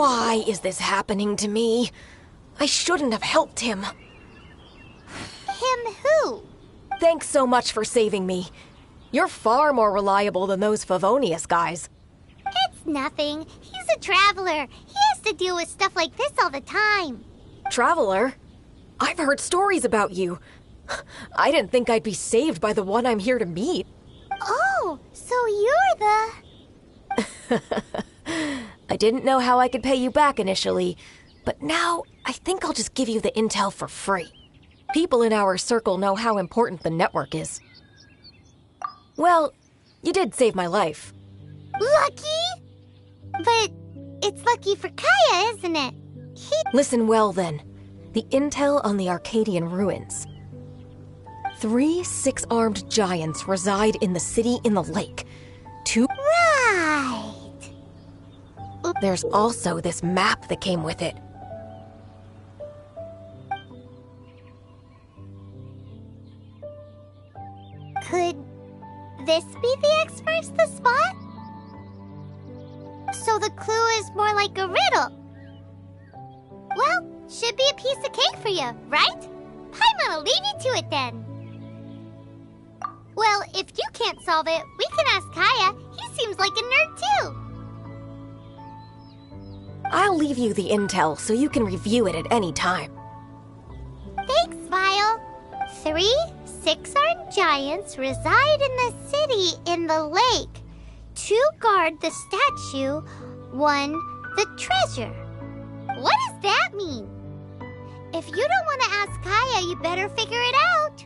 Why is this happening to me? I shouldn't have helped him. Him who? Thanks so much for saving me. You're far more reliable than those Favonius guys. It's nothing. He's a traveler. He has to deal with stuff like this all the time. Traveler? I've heard stories about you. I didn't think I'd be saved by the one I'm here to meet. Oh, so you're the... I didn't know how I could pay you back initially, but now I think I'll just give you the intel for free. People in our circle know how important the network is. Well, you did save my life. Lucky? But it's lucky for Kaya, isn't it? Listen well, then. The intel on the Arcadian ruins. 3 6-armed giants reside in the city in the lake. 2... Right. There's also this map that came with it. Could this be the experts the spot? So the clue is more like a riddle. Well, should be a piece of cake for you, right? Paimon'll leave you to it then. Well, if you can't solve it, we can ask Kaya. He seems like a nerd too. I'll leave you the intel so you can review it at any time. Thanks, Vile. 3 6-armed giants reside in the city in the lake. 2 guard the statue, 1 the treasure. What does that mean? If you don't want to ask Kaya, you better figure it out.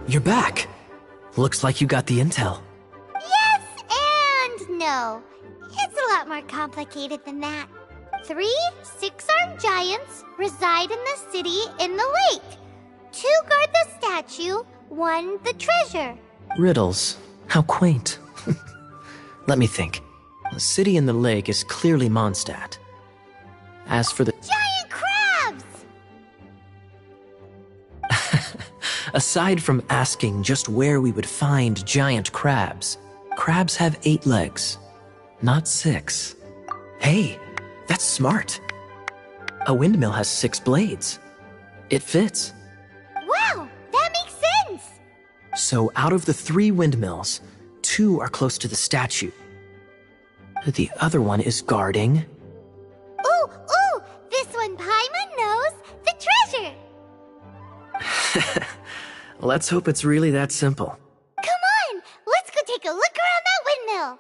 You're back. Looks like you got the intel. Yes and no. It's a lot more complicated than that. 3 6-armed giants reside in the city in the lake. 2 guard the statue, 1 the treasure. Riddles. How quaint. Let me think. The city in the lake is clearly Mondstadt. As for the... Giant crabs! Aside from asking just where we would find giant crabs, crabs have 8 legs, not 6. Hey, that's smart. A windmill has 6 blades. It fits. Wow, that makes sense! So out of the 3 windmills, 2 are close to the statue. The other one is guarding... Ooh, this one Paimon knows! The treasure! Let's hope it's really that simple. Come on, let's go take a look around that windmill.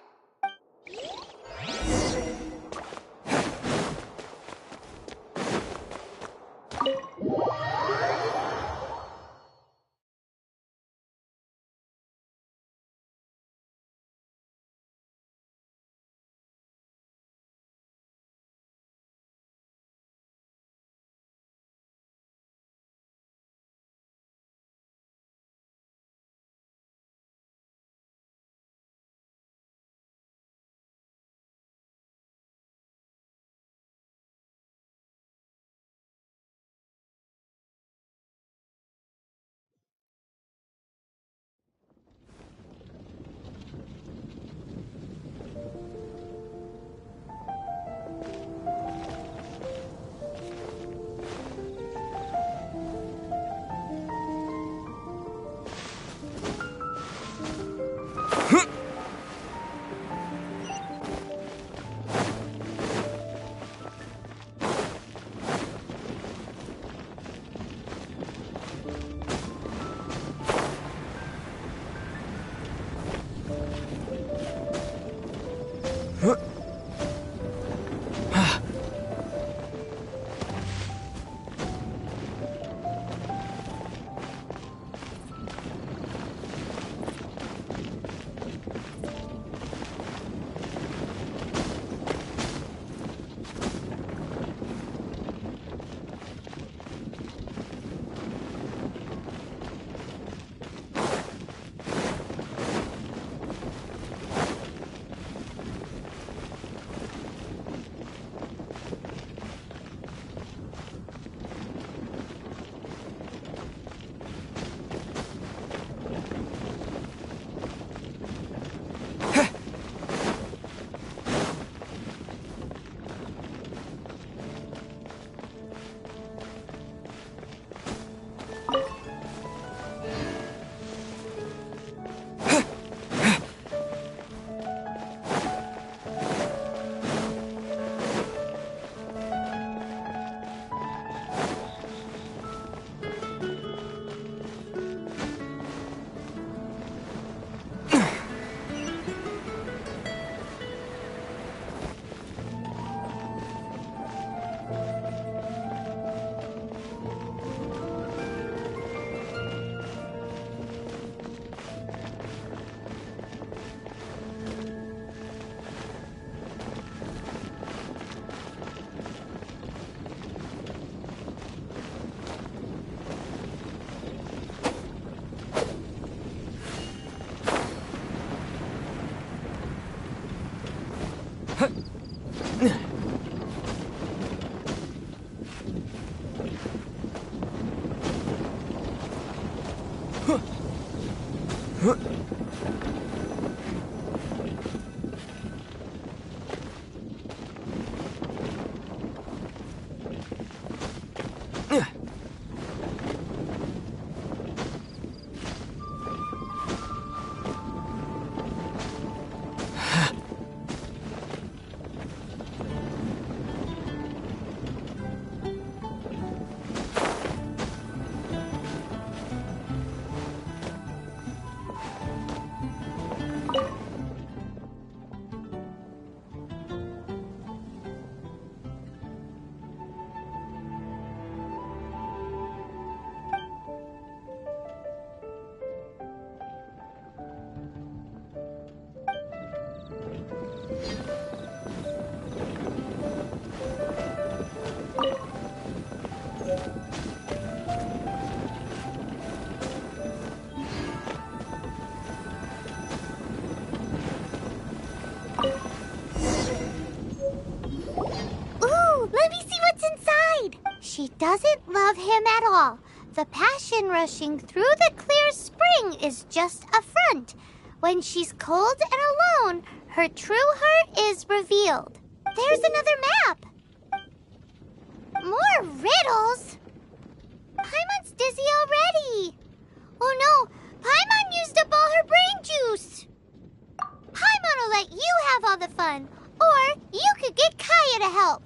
She doesn't love him at all. The passion rushing through the clear spring is just a front. When she's cold and alone, her true heart is revealed. There's another map. More riddles? Paimon's dizzy already. Oh no, Paimon used up all her brain juice. Paimon will let you have all the fun, or you could get Kaya to help.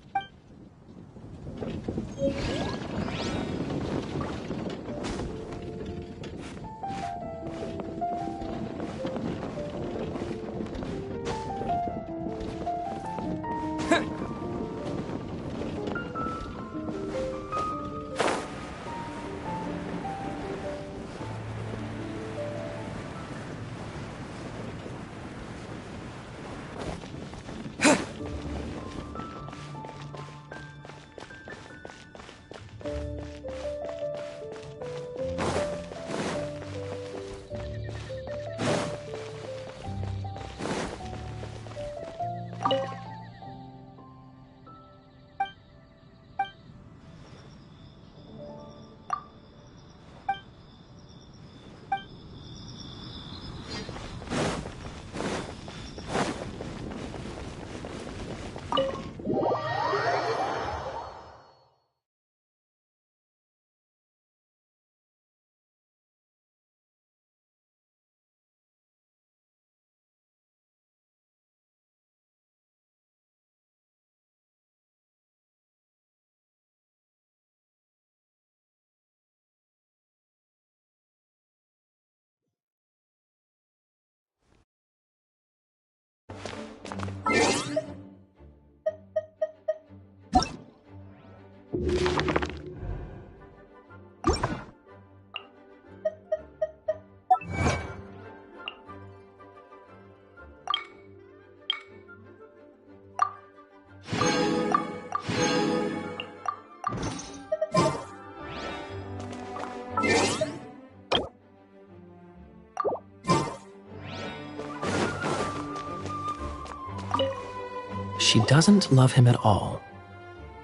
She doesn't love him at all.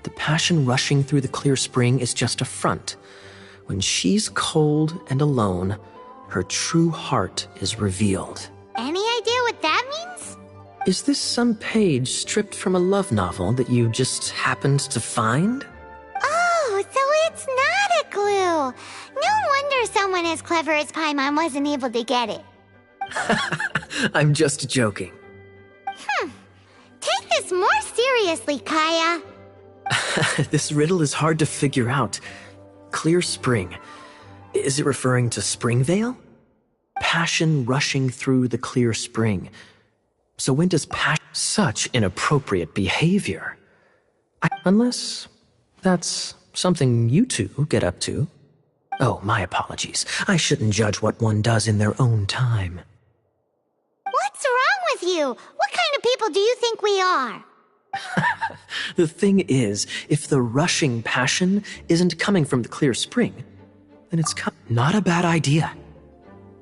The passion rushing through the clear spring is just a front. When she's cold and alone, her true heart is revealed. Any idea what that means? Is this some page stripped from a love novel that you just happened to find? Oh, so it's not a clue. No wonder someone as clever as Paimon wasn't able to get it. I'm just joking. Take this more seriously, Kaya. This riddle is hard to figure out. Clear spring. Is it referring to Springvale? Passion rushing through the clear spring. So when does passion... Such inappropriate behavior. Unless that's something you two get up to. Oh, my apologies. I shouldn't judge what one does in their own time. What's wrong with you? What kind of people do you think we are? The thing is, if the rushing passion isn't coming from the clear spring, then it's not a bad idea.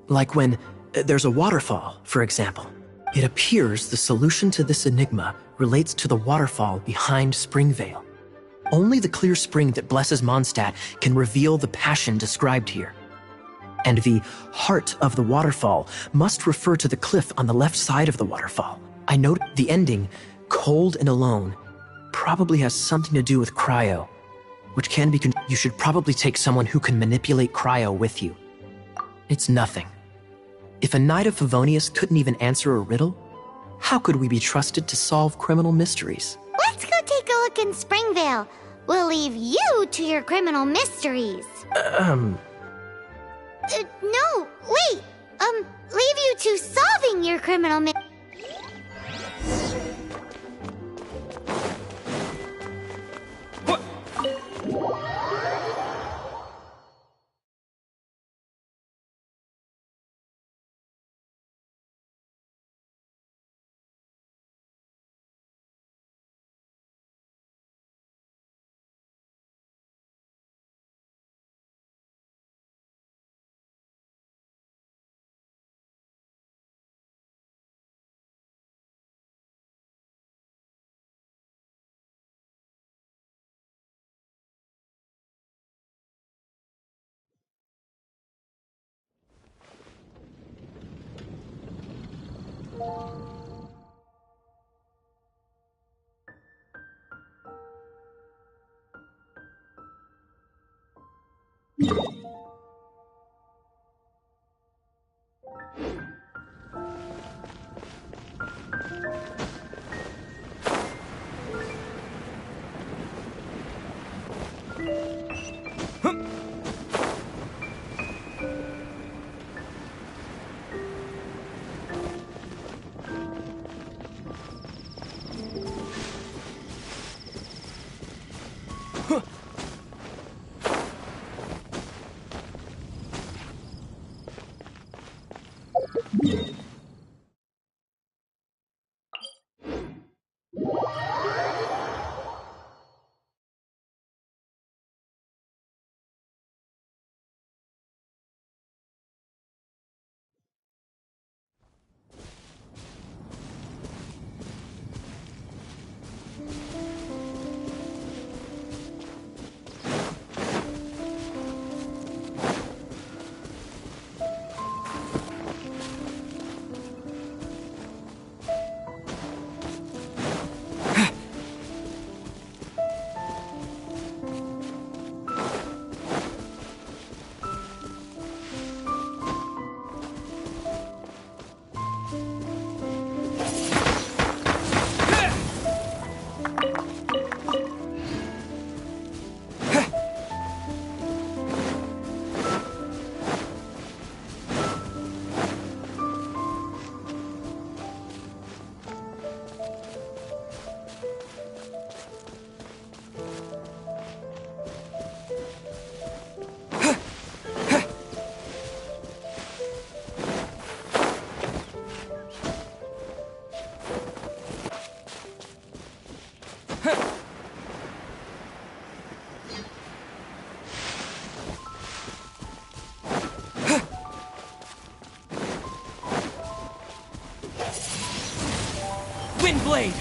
Like when there's a waterfall, for example. It appears the solution to this enigma relates to the waterfall behind Springvale. Only the clear spring that blesses Mondstadt can reveal the passion described here. And the heart of the waterfall must refer to the cliff on the left side of the waterfall. I note the ending, cold and alone, probably has something to do with cryo, which can be you should probably take someone who can manipulate cryo with you. It's nothing. If a Knight of Favonius couldn't even answer a riddle, how could we be trusted to solve criminal mysteries? Let's go take a look in Springvale. We'll leave you to your criminal mysteries. No, wait. Leave you to solving your criminal mysteries. Windblade!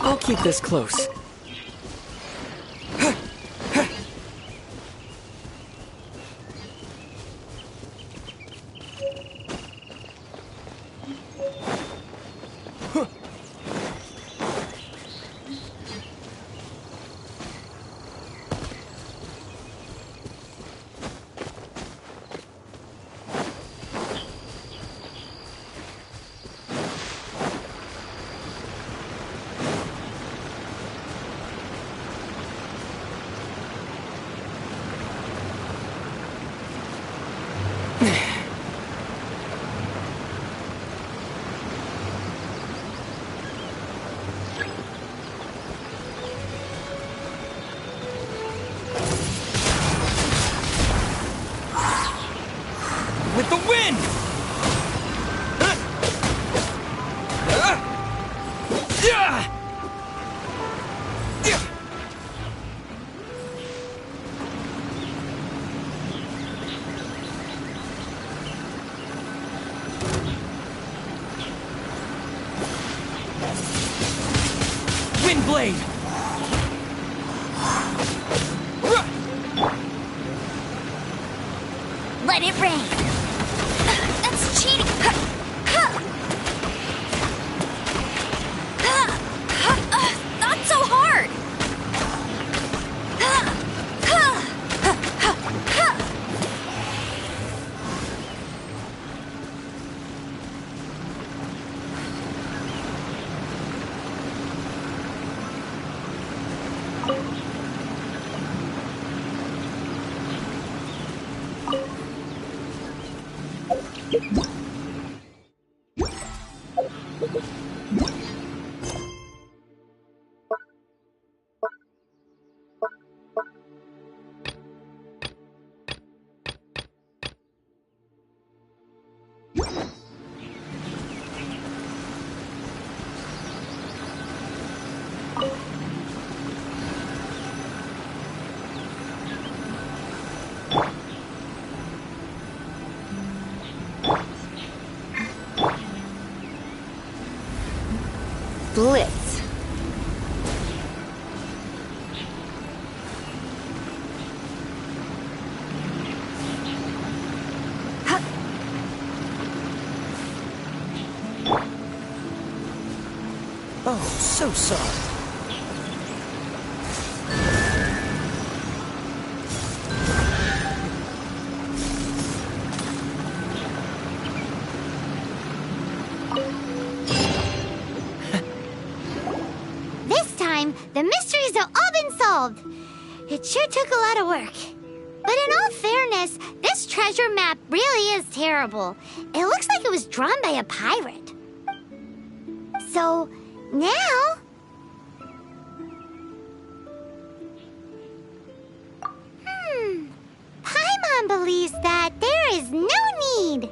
I'll keep this close. With the wind! Wind blade! Let it rain. That's cheating. Not so hard! Blitz. Oh, so sorry. This time, the mysteries have all been solved. It sure took a lot of work. But in all fairness, this treasure map really is terrible. It looks like it was drawn by a pirate. So, now... Paimon believes that there is no need.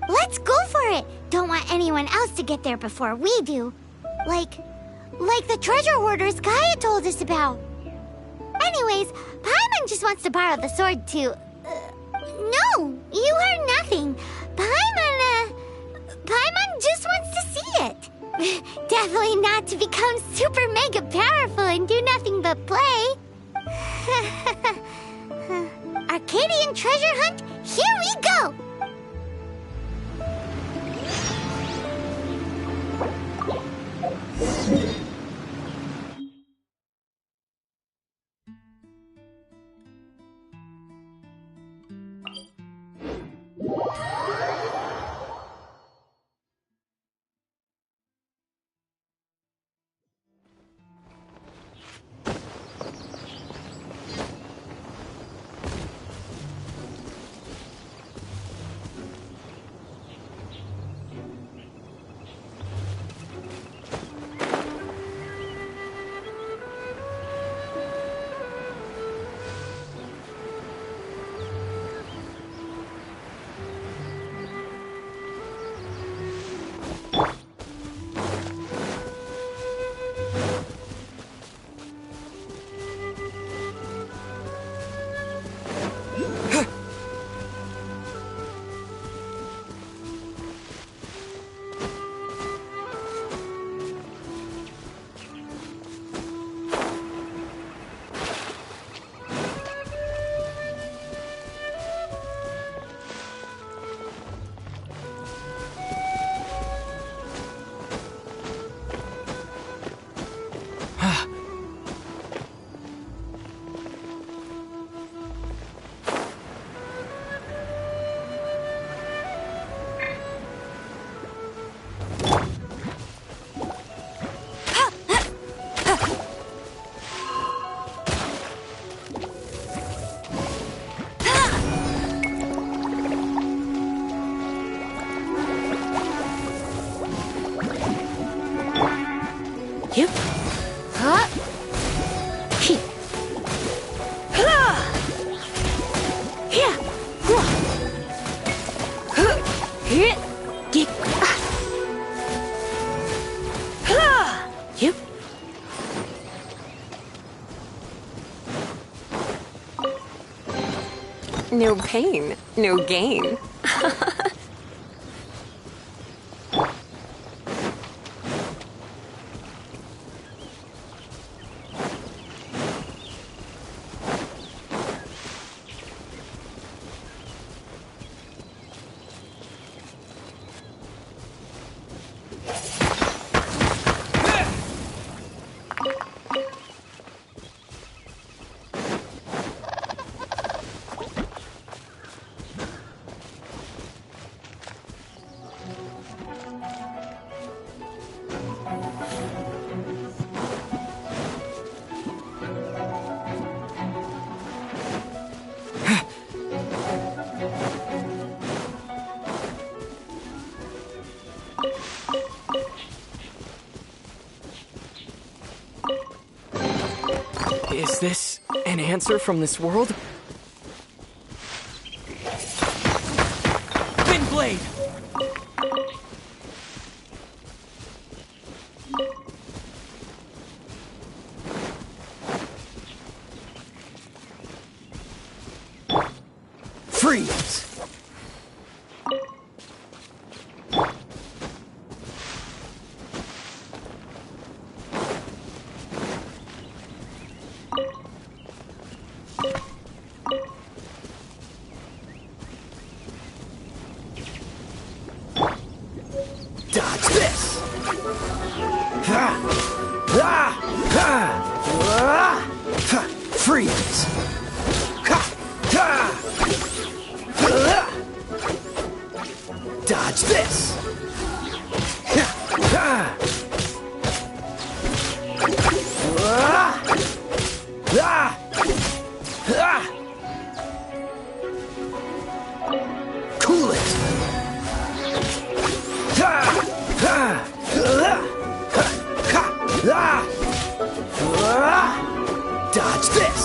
Let's go for it. Don't want anyone else to get there before we do. Like the treasure hoarders Gaia told us about. Anyways, Paimon just wants to borrow the sword to... no, you heard nothing. Paimon just wants to see it. Definitely not to become super mega powerful and do nothing but play. Arcadian treasure hunt, here we go! Yep. Huh? He. Ha! Yeah. Huh. Hit. Get. Ha! Yep. No pain, no gain. Is this an answer from this world? Wind blade! Freeze! Dodge this! Ha! Ah! Ha! Ah! Ha! Freeze! Ha! Ha! Ah! Dodge this! Ha! Ha! Ah! Ah! Ah! Cool it! Ha! Ha! Ah! Ha! Ha! Ah! Dodge this!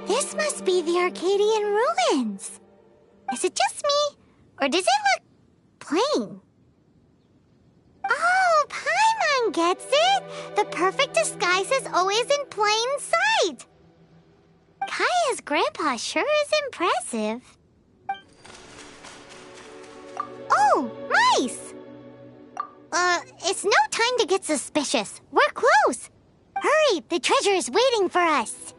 This must be the Arcadian ruins. Is it just me? Or does it look plain? Oh, Paimon gets it! The perfect disguise is always in plain sight! Kaya's grandpa sure is impressive. Oh, mice! It's no time to get suspicious. We're close. Hurry, the treasure is waiting for us.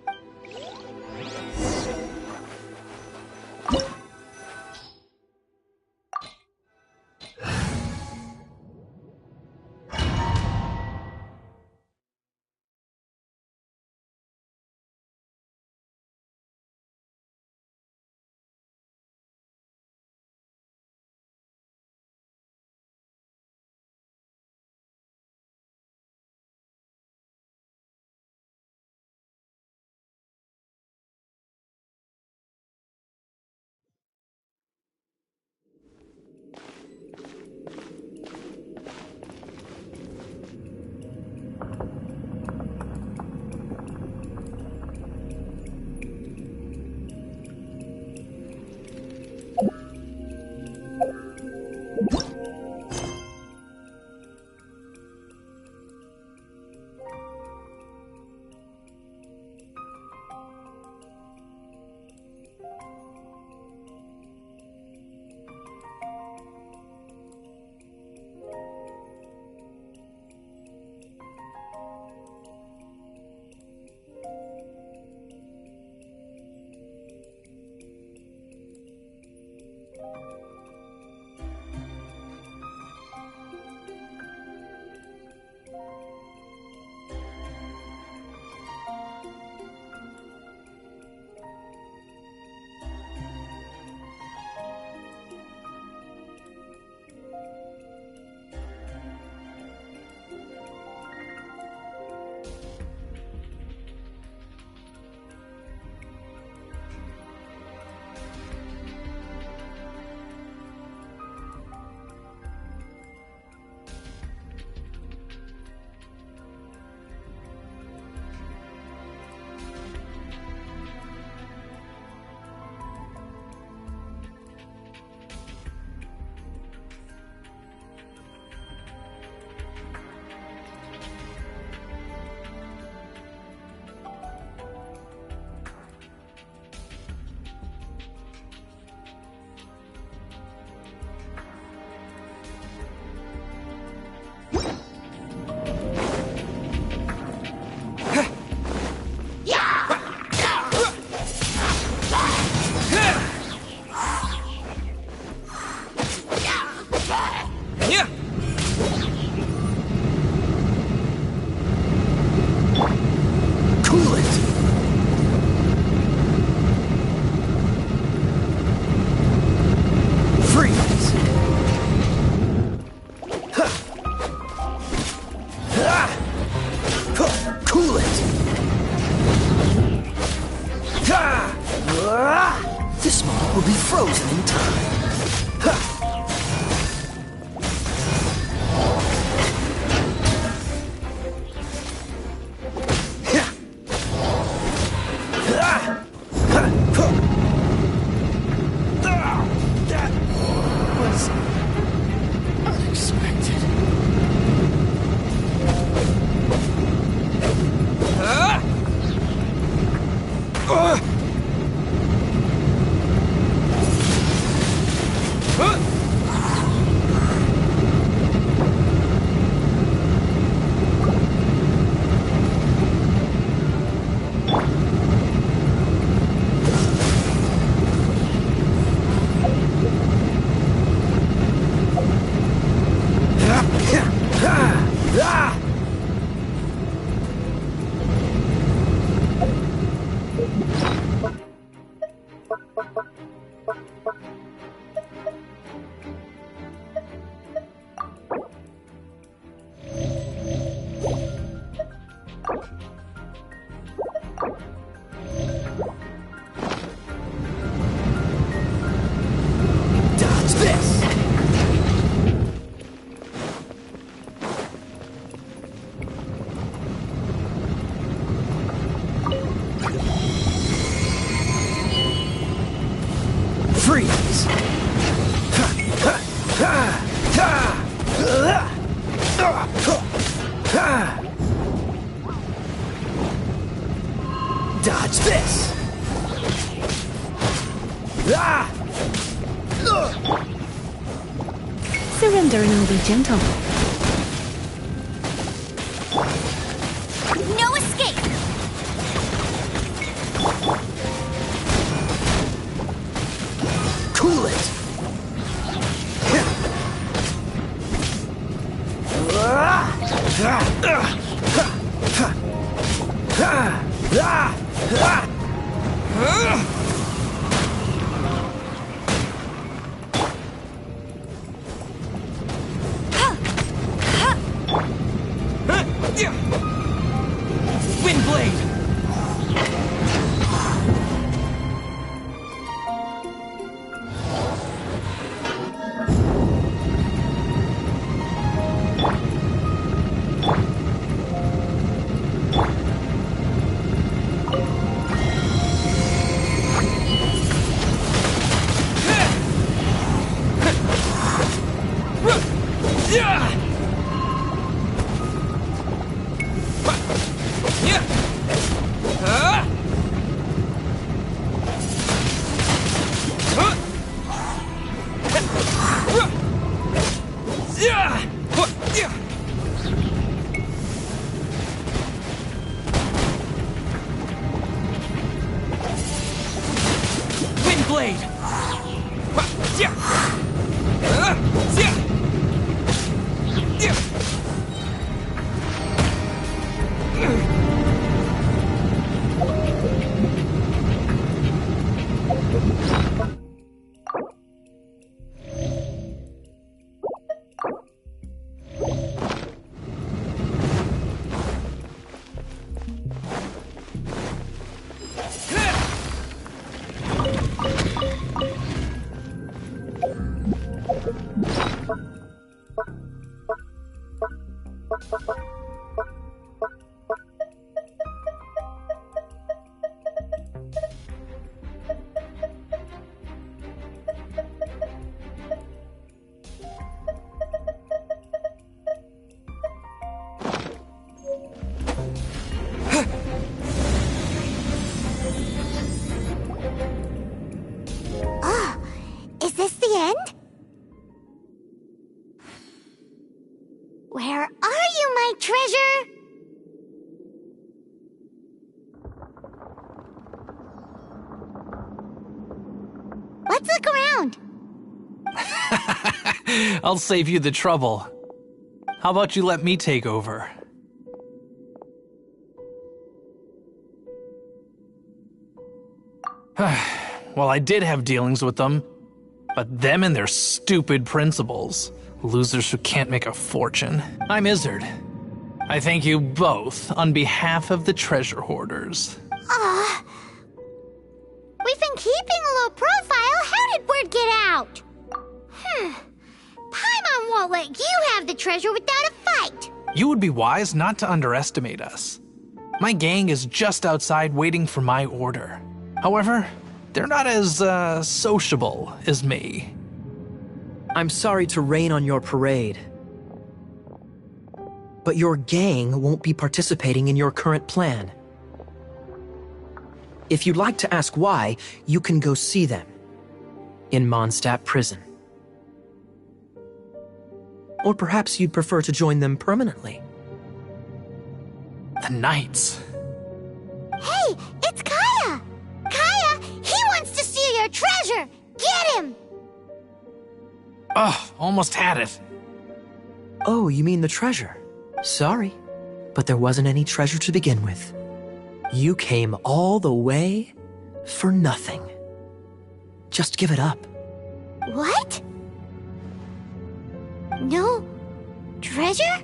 will be frozen in time. That was unexpected. Dodge this! Freeze! Dodge this! Surrendering will be gentle. No escape! Cool it! Wind blade! Wind blade! Is this the end? Where are you, my treasure? Let's look around. I'll save you the trouble. How about you let me take over? Well, I did have dealings with them, but them and their stupid principles. Losers who can't make a fortune. I'm Izzard. I thank you both on behalf of the treasure hoarders. We been keeping a low profile. How did word get out? Paimon won't let you have the treasure without a fight. You would be wise not to underestimate us. My gang is just outside waiting for my order. However, they're not as, sociable as me. I'm sorry to rain on your parade, but your gang won't be participating in your current plan. If you'd like to ask why, you can go see them in Mondstadt Prison. Or perhaps you'd prefer to join them permanently. The Knights. Hey, it's Kaya! Kaya, he wants to steal your treasure! Get him! Ugh, almost had it. Oh, you mean the treasure? Sorry, but there wasn't any treasure to begin with. You came all the way for nothing. Just give it up. What? No treasure?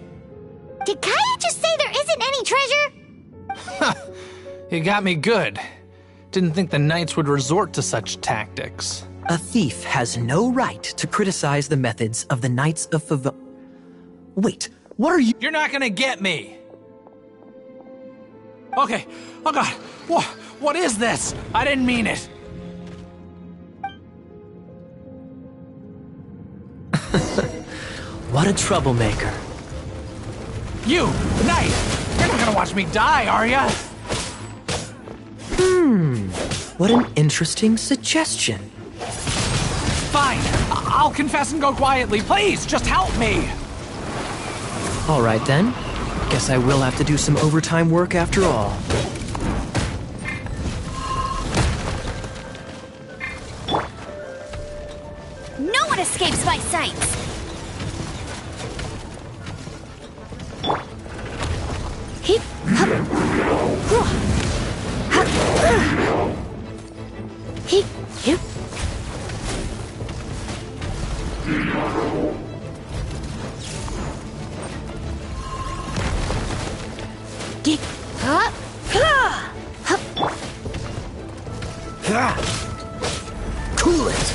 Did Kaya just say there isn't any treasure? You got me good. Didn't think the Knights would resort to such tactics. A thief has no right to criticize the methods of the Knights of Favon. Wait, what are you— You're not gonna get me! Okay, oh god, what is this? I didn't mean it. What a troublemaker. You, Knight! You're not gonna watch me die, are ya? What an interesting suggestion. Fine, I'll confess and go quietly. Please, just help me! All right then. Guess I will have to do some overtime work after all. No one escapes my sights! Heep, hup, whew, hup, heep, heep. Geek, hup, ha, hup. Cool it!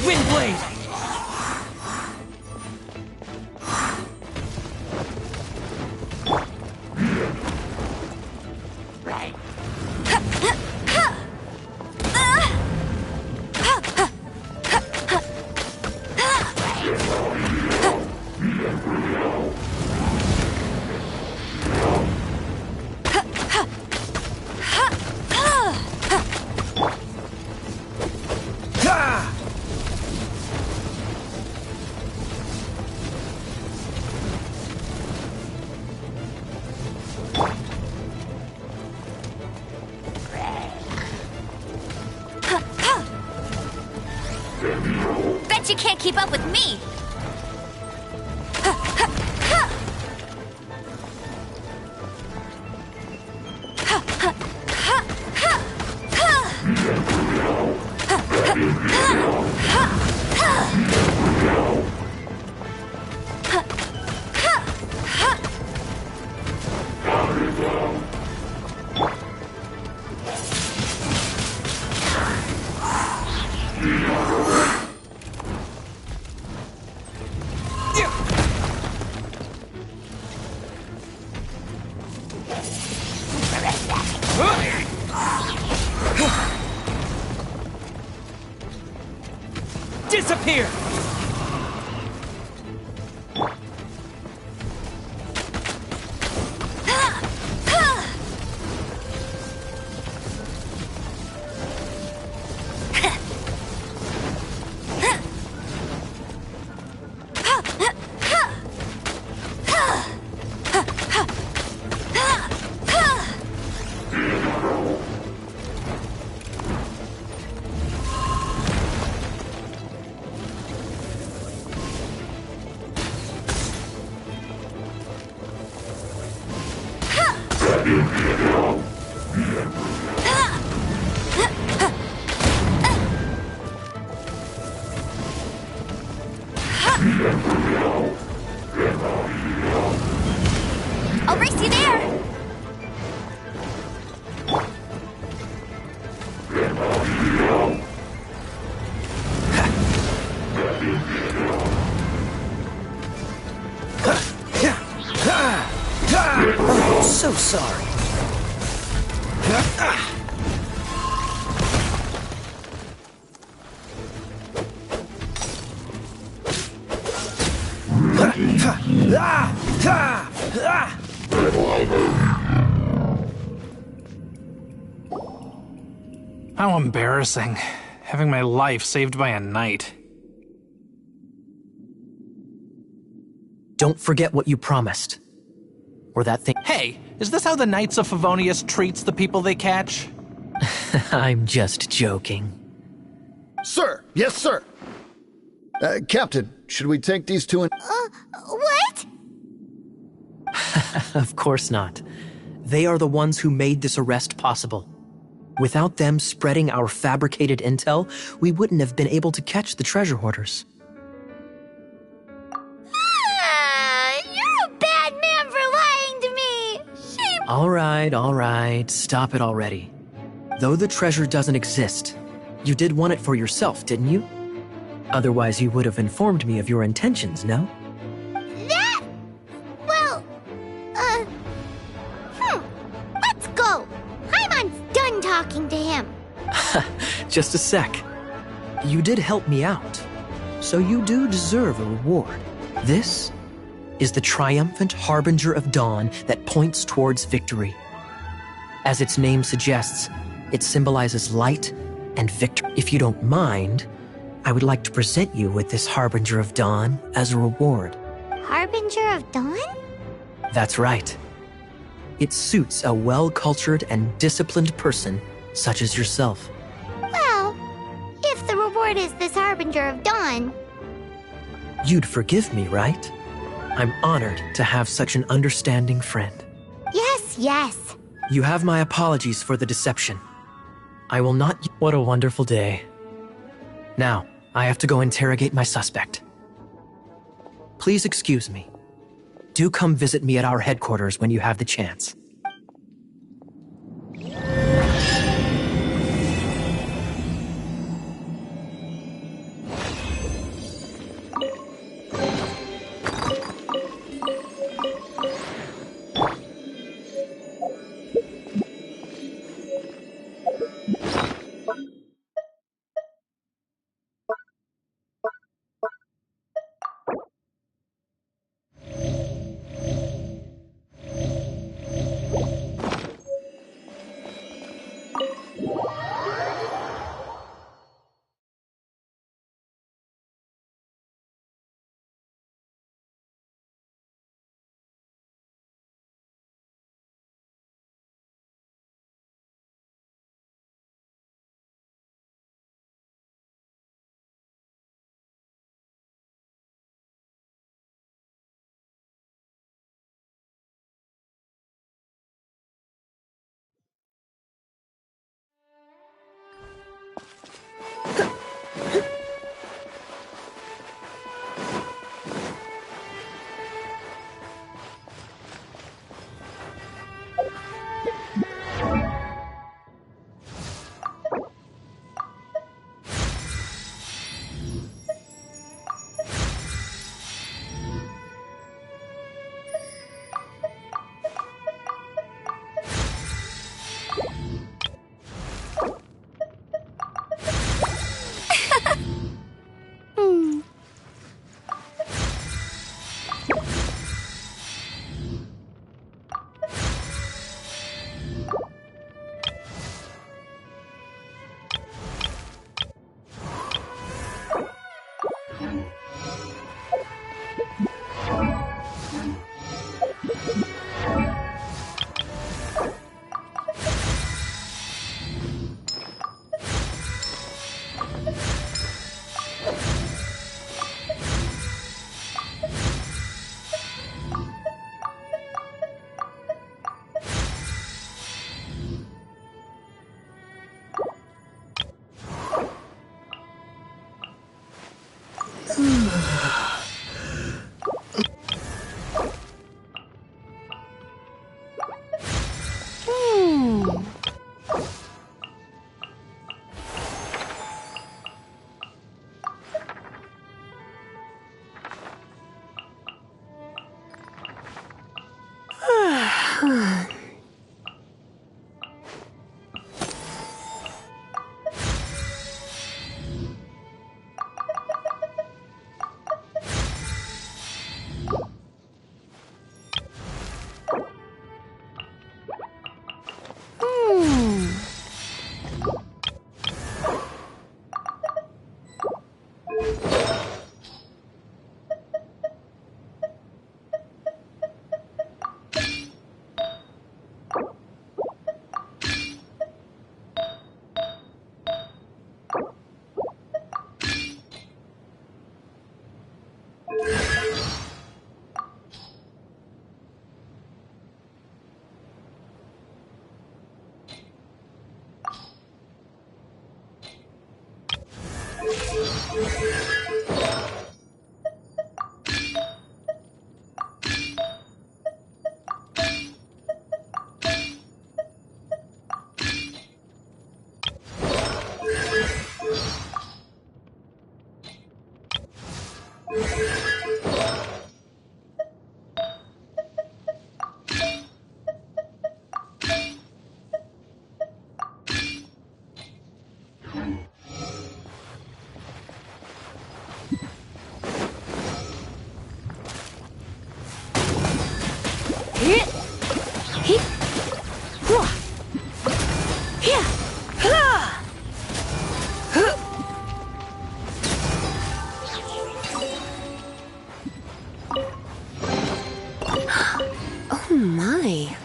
Windblade! Bet you can't keep up with me! Disappear! I'll race you there! I'm so sorry. How embarrassing. Having my life saved by a knight. Don't forget what you promised. Or that thing. Hey, is this how the Knights of Favonius treats the people they catch? I'm just joking. Sir! Yes, sir! Captain, should we take these two and... What? Of course not. They are the ones who made this arrest possible. Without them spreading our fabricated intel, we wouldn't have been able to catch the treasure hoarders. You're a bad man for lying to me! Shame! All right, stop it already. Though the treasure doesn't exist, you did want it for yourself, didn't you? Otherwise, you would have informed me of your intentions, no? That... Well... Let's go! Hyman's done talking to him. Just a sec. You did help me out, so you do deserve a reward. This is the triumphant harbinger of dawn that points towards victory. As its name suggests, it symbolizes light and victory. If you don't mind, I would like to present you with this harbinger of dawn as a reward. Harbinger of Dawn? That's right. It suits a well-cultured and disciplined person such as yourself. Well, if the reward is this Harbinger of Dawn... You'd forgive me, right? I'm honored to have such an understanding friend. Yes. You have my apologies for the deception. I will not... What a wonderful day. Now, I have to go interrogate my suspect. Please excuse me. Do come visit me at our headquarters when you have the chance. Oh my.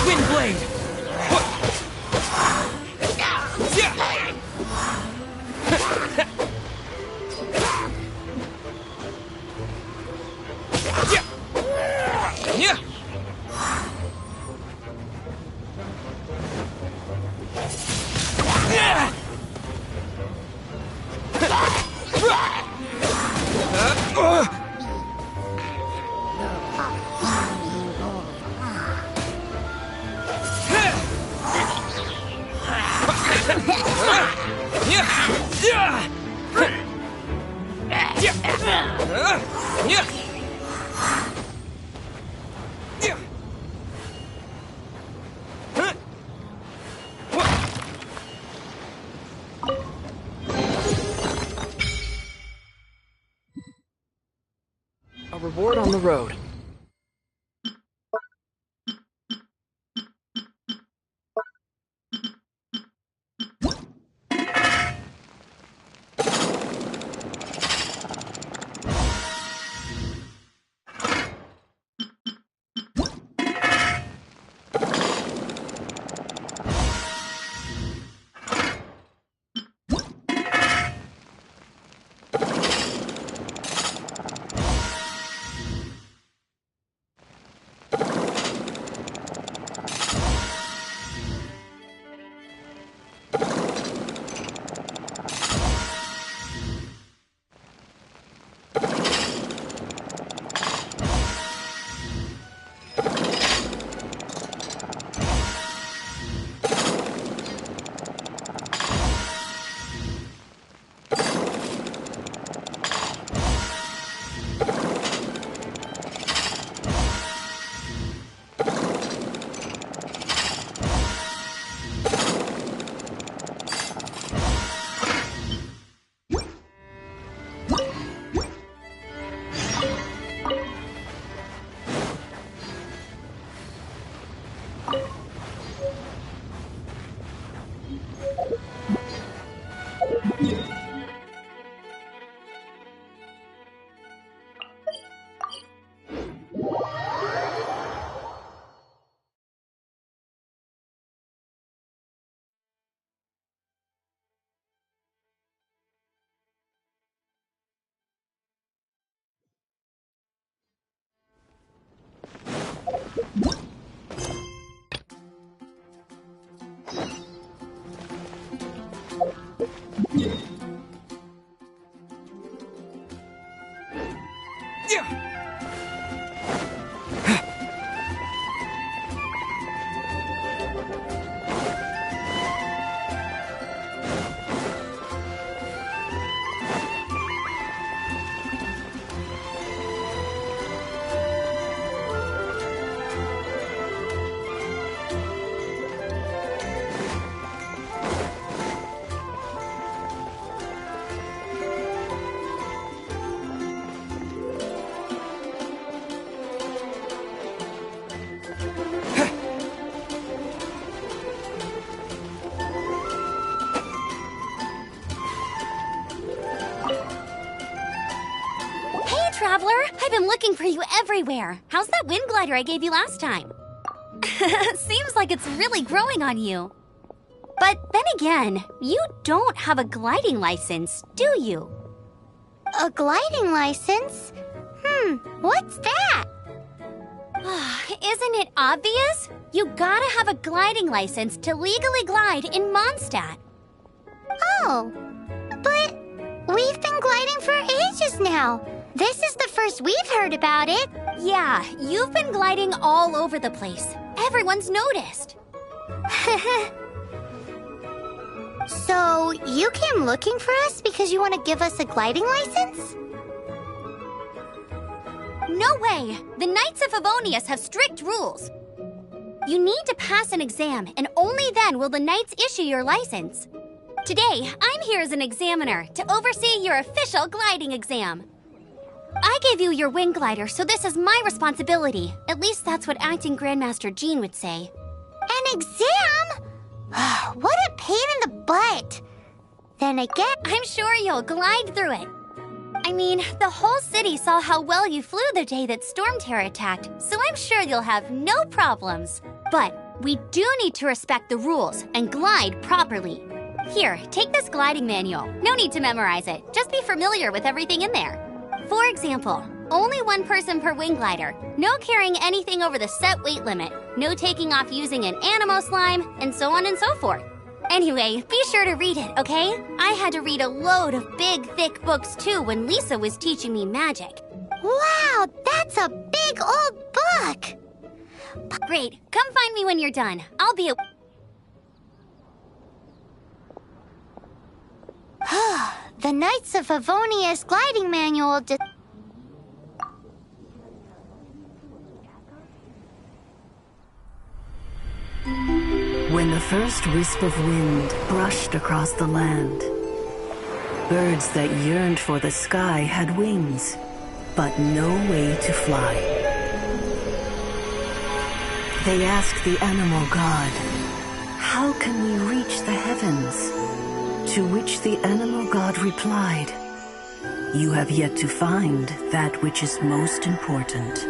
Windblade! A reward on the road. traveler. I've been looking for you everywhere. How's that wind glider I gave you last time? Seems like it's really growing on you. But then again, you don't have a gliding license, do you? A gliding license? What's that? Isn't it obvious? You gotta have a gliding license to legally glide in Mondstadt. Oh, but we've been gliding for ages now. This is the first we've heard about it. Yeah, you've been gliding all over the place. Everyone's noticed. So, you came looking for us because you want to give us a gliding license? No way! The Knights of Favonius have strict rules. You need to pass an exam, and only then will the Knights issue your license. Today, I'm here as an examiner to oversee your official gliding exam. I gave you your wing glider, so this is my responsibility. At least that's what Acting Grandmaster Jean would say. An exam? What a pain in the butt. Then again, I'm sure you'll glide through it. I mean, the whole city saw how well you flew the day that Storm Terror attacked, so I'm sure you'll have no problems. But we do need to respect the rules and glide properly. Here, take this gliding manual. No need to memorize it. Just be familiar with everything in there. For example, only one person per wing glider. No carrying anything over the set weight limit. No taking off using an animo slime, and so on and so forth. Anyway, be sure to read it, okay? I had to read a load of big, thick books too when Lisa was teaching me magic. wow, that's a big old book. Great, come find me when you're done. I'll be The Knights of Favonius gliding manual. When the first wisp of wind brushed across the land, birds that yearned for the sky had wings, but no way to fly. They asked the animal god, "How can we reach the heavens?" To which the animal god replied, "You have yet to find that which is most important."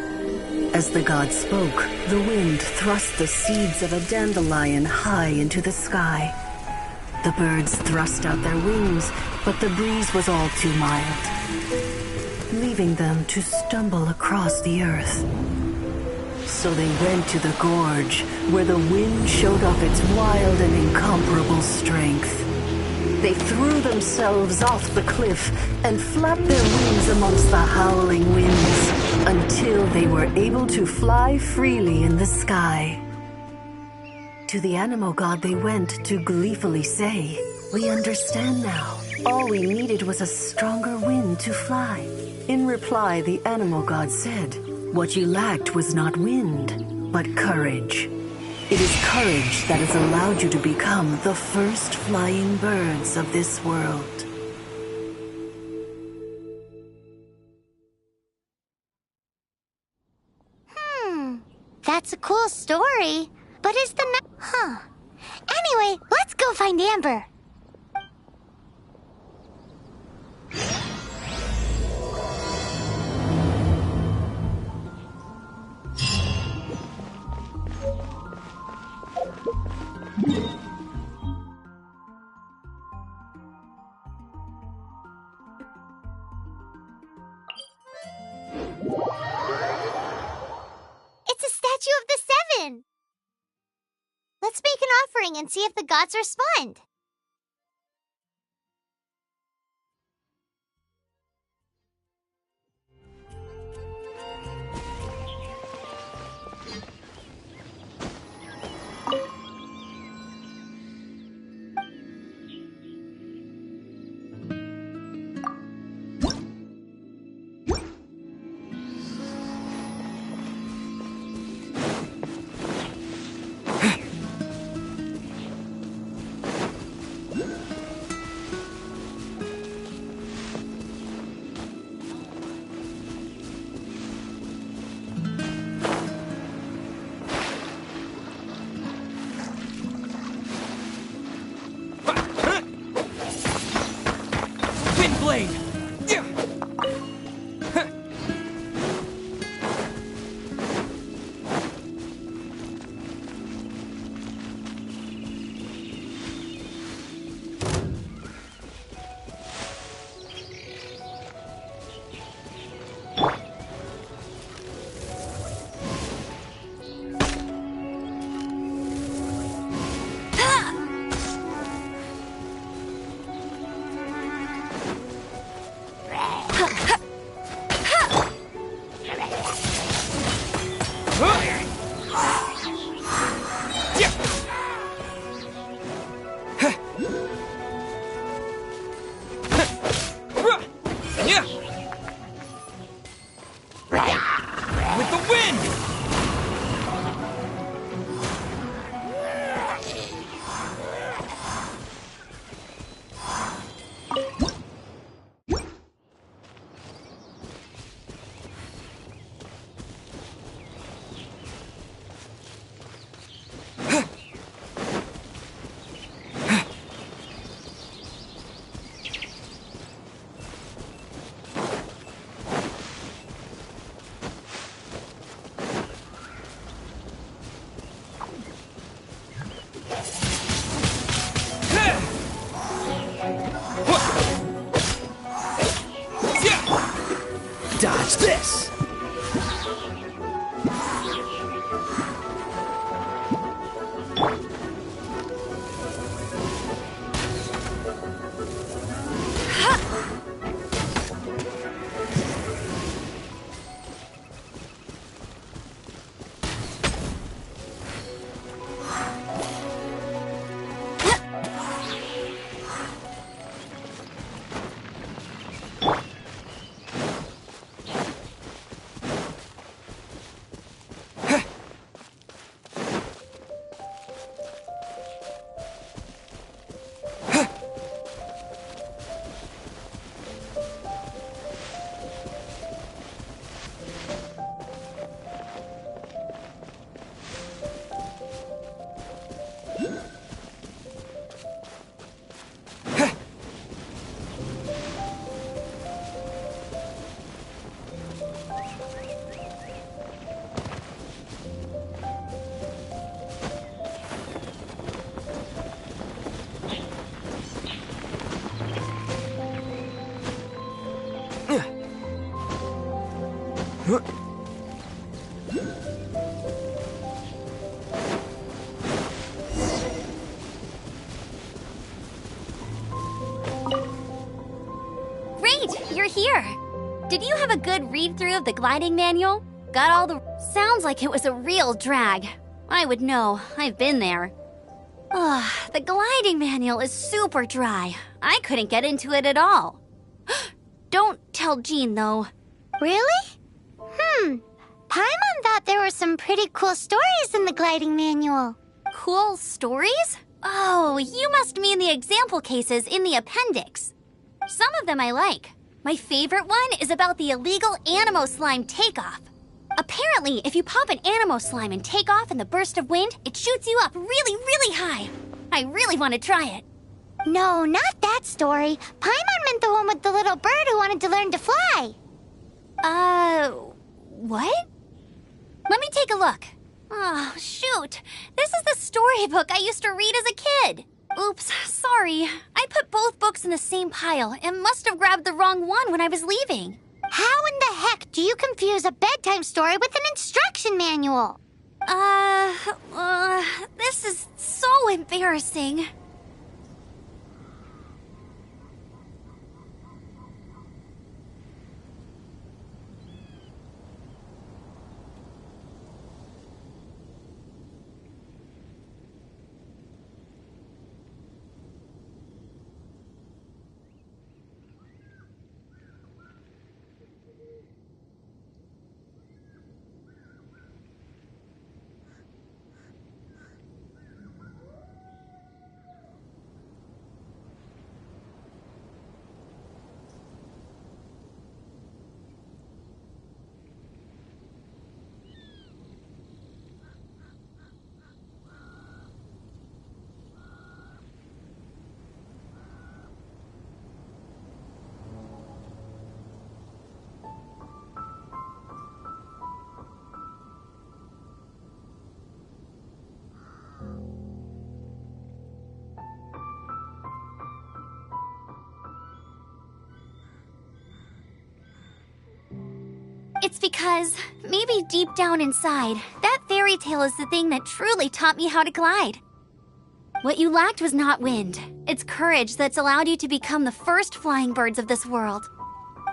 As the god spoke, the wind thrust the seeds of a dandelion high into the sky. The birds thrust out their wings, but the breeze was all too mild, leaving them to stumble across the earth. So they went to the gorge, where the wind showed off its wild and incomparable strength. They threw themselves off the cliff and flapped their wings amongst the howling winds until they were able to fly freely in the sky. To the animal god they went to gleefully say, "We understand now. All we needed was a stronger wind to fly." In reply, the animal god said, "What you lacked was not wind, but courage. It is courage that has allowed you to become the first flying birds of this world." That's a cool story. But is the Anyway, let's go find Amber. It's a statue of the Seven. Let's make an offering and see if the gods respond. with the wind! Dodge this! Great, you're here. Did you have a good read-through of the gliding manual? Got all the... Sounds like it was a real drag. I would know. I've been there. Ugh, the gliding manual is super dry. I couldn't get into it at all. Don't tell Jean, though. Really? Paimon thought there were some pretty cool stories in the gliding manual. Cool stories? Oh, you must mean the example cases in the appendix. Some of them I like. My favorite one is about the illegal Animo Slime takeoff. Apparently, if you pop an Animo Slime and take off in the burst of wind, it shoots you up really, really high. I really want to try it. No, not that story. Paimon meant the one with the little bird who wanted to learn to fly. What? Let me take a look. Oh, shoot. This is the storybook I used to read as a kid. Oops, sorry. I put both books in the same pile and must have grabbed the wrong one when I was leaving. How in the heck do you confuse a bedtime story with an instruction manual? This is so embarrassing. It's because, maybe deep down inside, that fairy tale is the thing that truly taught me how to glide. What you lacked was not wind. It's courage that's allowed you to become the first flying birds of this world.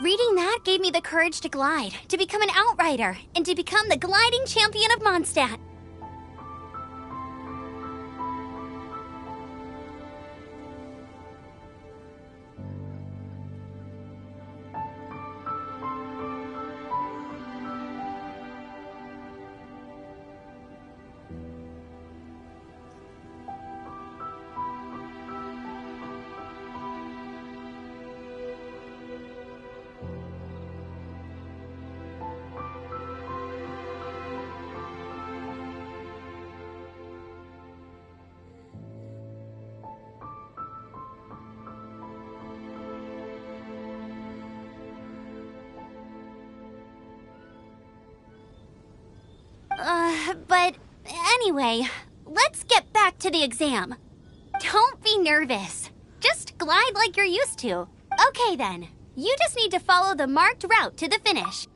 Reading that gave me the courage to glide, to become an outrider, and to become the gliding champion of Mondstadt. But anyway, let's get back to the exam. Don't be nervous. Just glide like you're used to. Okay then, you just need to follow the marked route to the finish.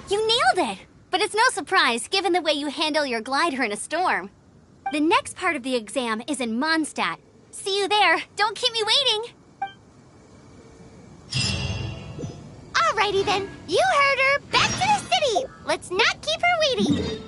You nailed it! But it's no surprise, given the way you handle your glider in a storm. The next part of the exam is in Mondstadt. See you there. Don't keep me waiting. Alrighty then, you heard her. Back to the city. Let's not keep her waiting.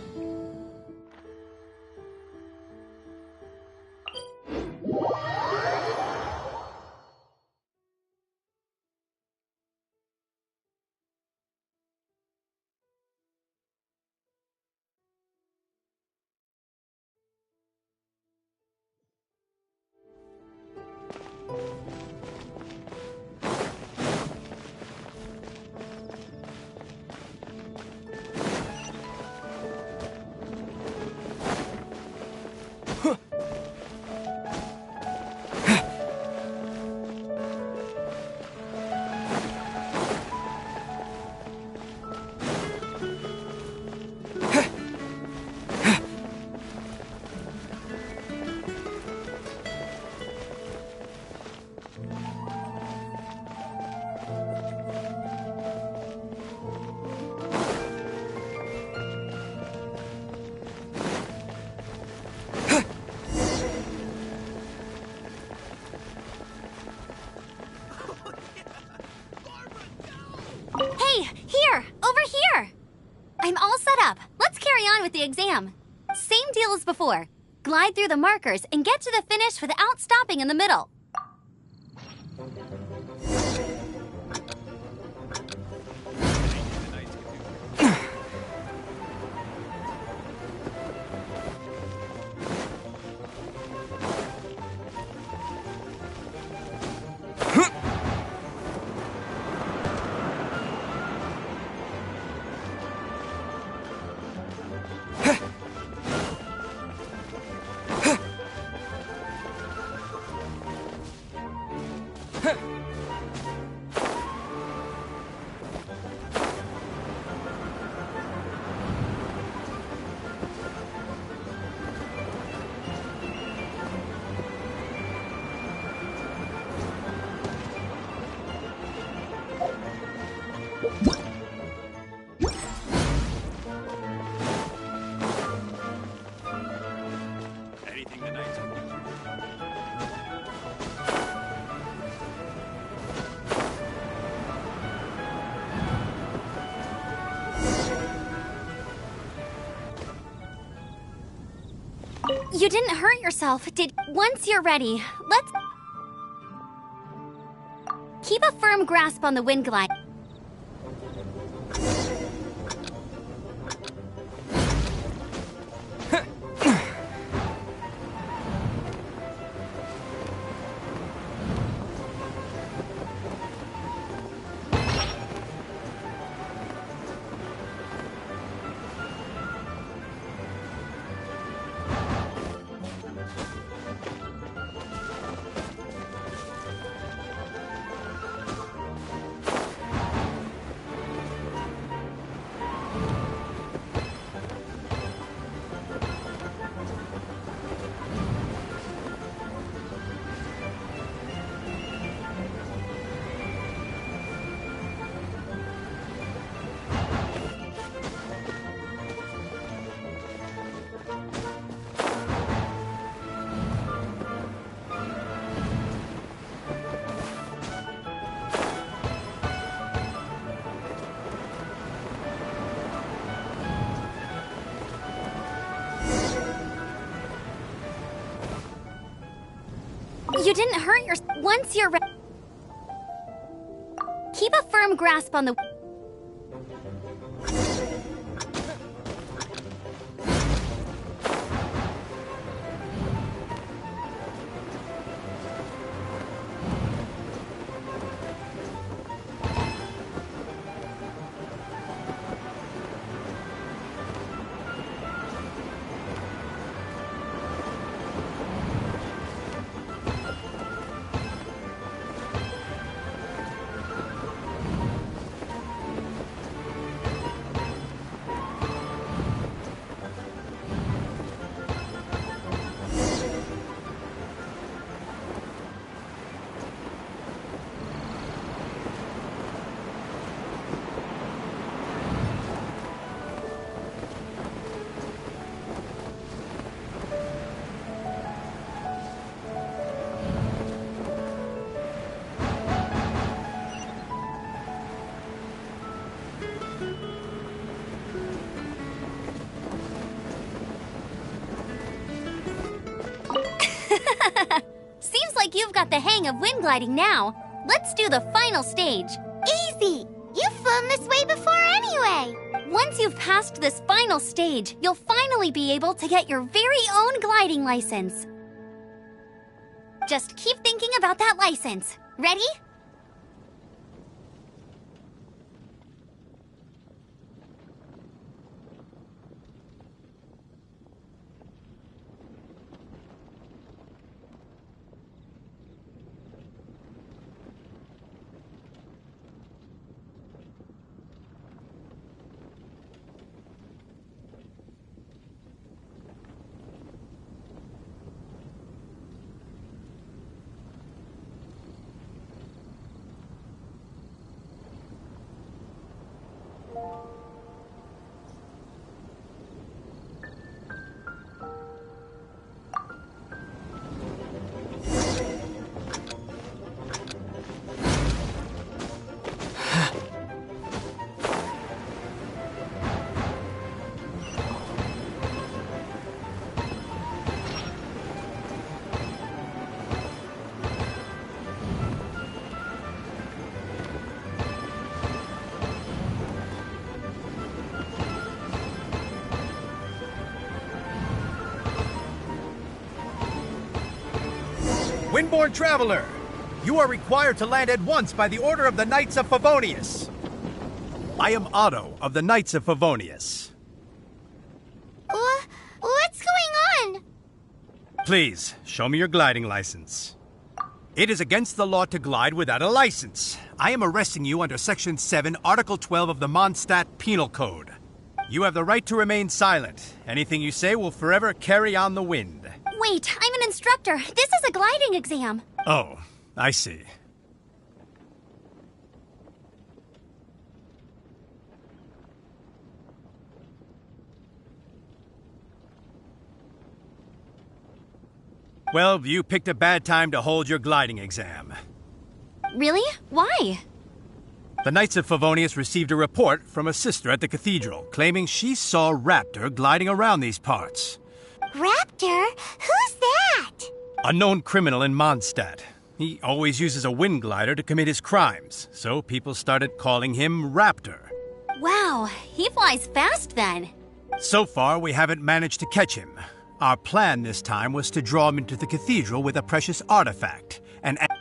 I'm all set up. Let's carry on with the exam. Same deal as before. Glide through the markers and get to the finish without stopping in the middle. You didn't hurt yourself, did? Once you're ready, let's keep a firm grasp on the wind glide. You didn't hurt your... Once you're... Keep a firm grasp on the... Seems like you've got the hang of wind gliding now. Let's do the final stage. Easy! You've flown this way before anyway! Once you've passed this final stage, you'll finally be able to get your very own gliding license. Just keep thinking about that license. Ready? Windborne Traveler, you are required to land at once by the order of the Knights of Favonius. I am Otto of the Knights of Favonius. What's going on? Please, show me your gliding license. It is against the law to glide without a license. I am arresting you under Section 7, Article 12 of the Mondstadt Penal Code. You have the right to remain silent. Anything you say will forever carry on the wind. Wait, I'm an instructor. This is a gliding exam. Oh, I see. Well, you picked a bad time to hold your gliding exam. Really? Why? The Knights of Favonius received a report from a sister at the cathedral claiming she saw Raptor gliding around these parts. Raptor? Who's that? A known criminal in Mondstadt. He always uses a wind glider to commit his crimes, so people started calling him Raptor. Wow, he flies fast then. So far, we haven't managed to catch him. Our plan this time was to draw him into the cathedral with a precious artifact,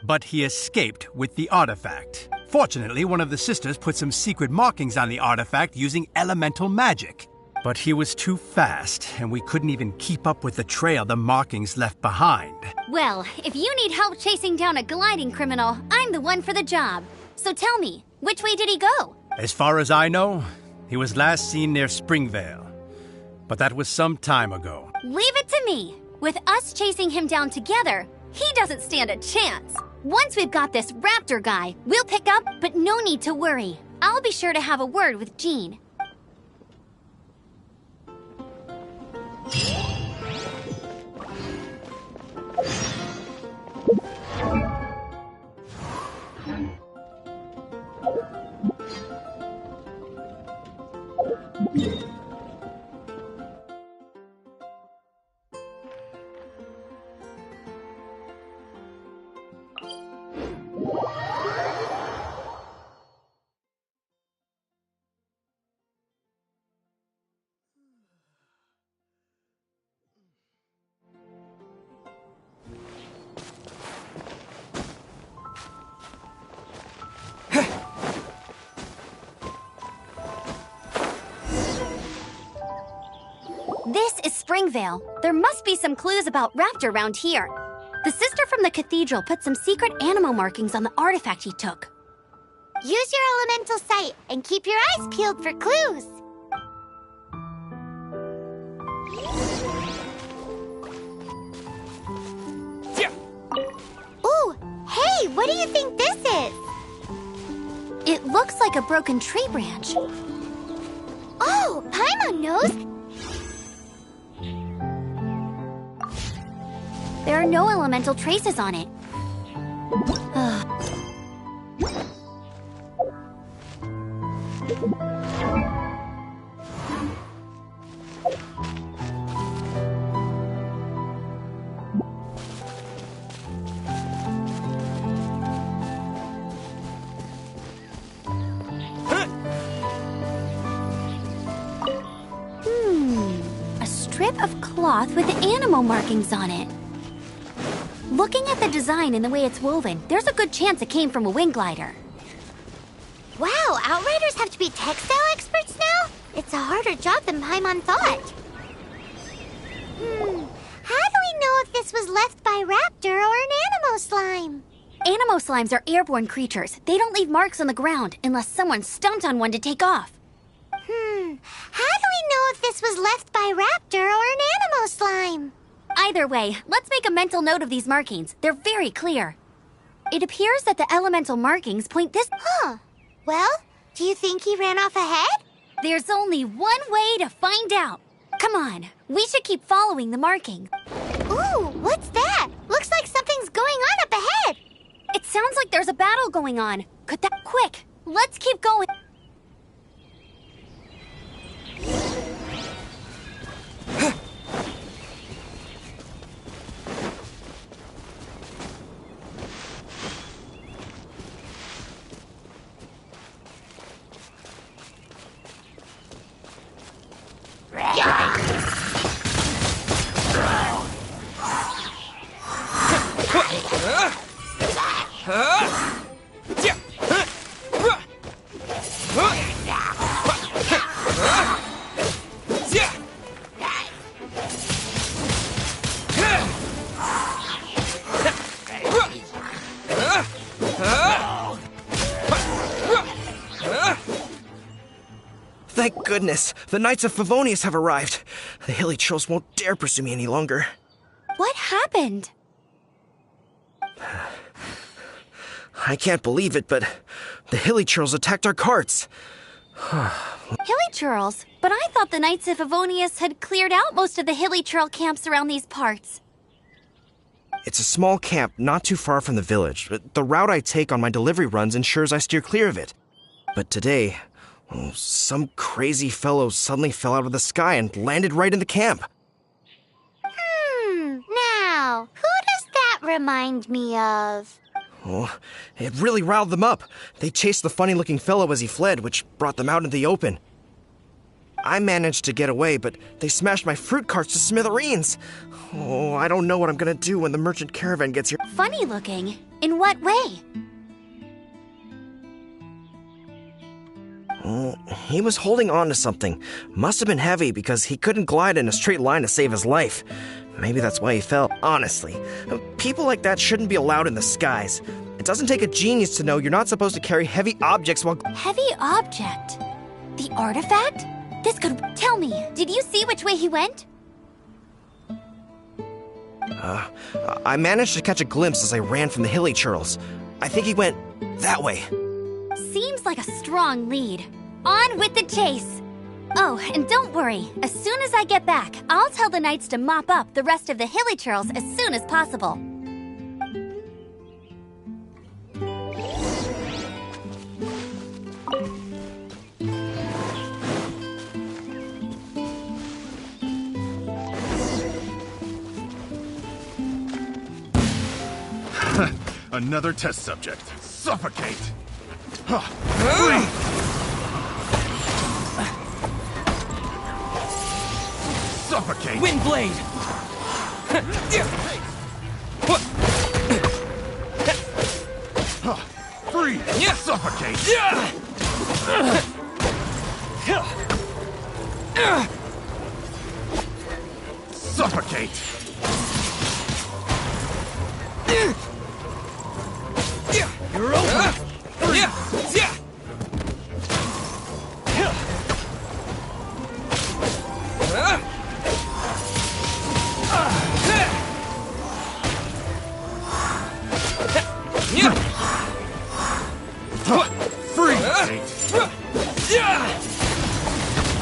but he escaped with the artifact. Fortunately, one of the sisters put some secret markings on the artifact using elemental magic. But he was too fast, and we couldn't even keep up with the trail the markings left behind. Well, if you need help chasing down a gliding criminal, I'm the one for the job. So tell me, which way did he go? As far as I know, he was last seen near Springvale. But that was some time ago. Leave it to me. With us chasing him down together, he doesn't stand a chance. Once we've got this Raptor guy, we'll pick up, but no need to worry. I'll be sure to have a word with Jean. Vale. There must be some clues about Raptor around here. The sister from the cathedral put some secret animal markings on the artifact he took. Use your elemental sight and keep your eyes peeled for clues. Ooh, hey, what do you think this is? It looks like a broken tree branch. Oh, Paimon knows. There are no elemental traces on it. A strip of cloth with animal markings on it. Looking at the design and the way it's woven, there's a good chance it came from a wing glider. Wow, Outriders have to be textile experts now? It's a harder job than Paimon thought. How do we know if this was left by Raptor or an Animo slime? Animo slimes are airborne creatures. They don't leave marks on the ground unless someone stomped on one to take off. How do we know if this was left by Raptor or an Animo slime? Either way, let's make a mental note of these markings. They're very clear. It appears that the elemental markings point this... Well, do you think he ran off ahead? There's only one way to find out. Come on, we should keep following the marking. Ooh, what's that? Looks like something's going on up ahead. It sounds like there's a battle going on. Could that... Quick, let's keep going. Thank goodness, the Knights of Favonius have arrived. The Hilly Trolls won't dare pursue me any longer. What happened? I can't believe it, but the Hilly Trolls attacked our carts. Hilly Churls? But I thought the Knights of Favonius had cleared out most of the Hilly Churl camps around these parts. It's a small camp not too far from the village. The route I take on my delivery runs ensures I steer clear of it. But today, some crazy fellow suddenly fell out of the sky and landed right in the camp. Now, who does that remind me of? Oh, it really riled them up. They chased the funny-looking fellow as he fled, which brought them out in the open. I managed to get away, but they smashed my fruit carts to smithereens. Oh, I don't know what I'm gonna do when the merchant caravan gets here. Funny looking? In what way? He was holding on to something. Must have been heavy because he couldn't glide in a straight line to save his life. Maybe that's why he fell. Honestly, people like that shouldn't be allowed in the skies. It doesn't take a genius to know you're not supposed to carry heavy objects while... Heavy object? The artifact? This could... Tell me, did you see which way he went? I managed to catch a glimpse as I ran from the Hilly Churls. I think he went that way. Seems like a strong lead. On with the chase! Oh, and don't worry. As soon as I get back, I'll tell the Knights to mop up the rest of the Hilly Churls as soon as possible. Another test subject. Suffocate! Suffocate! Windblade! Freeze! Suffocate! Suffocate! You're over!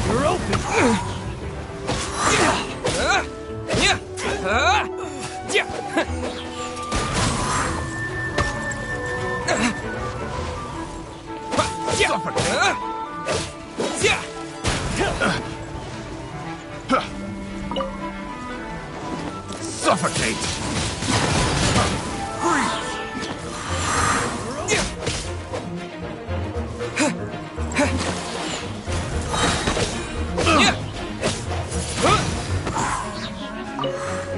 You're open! Suffocate!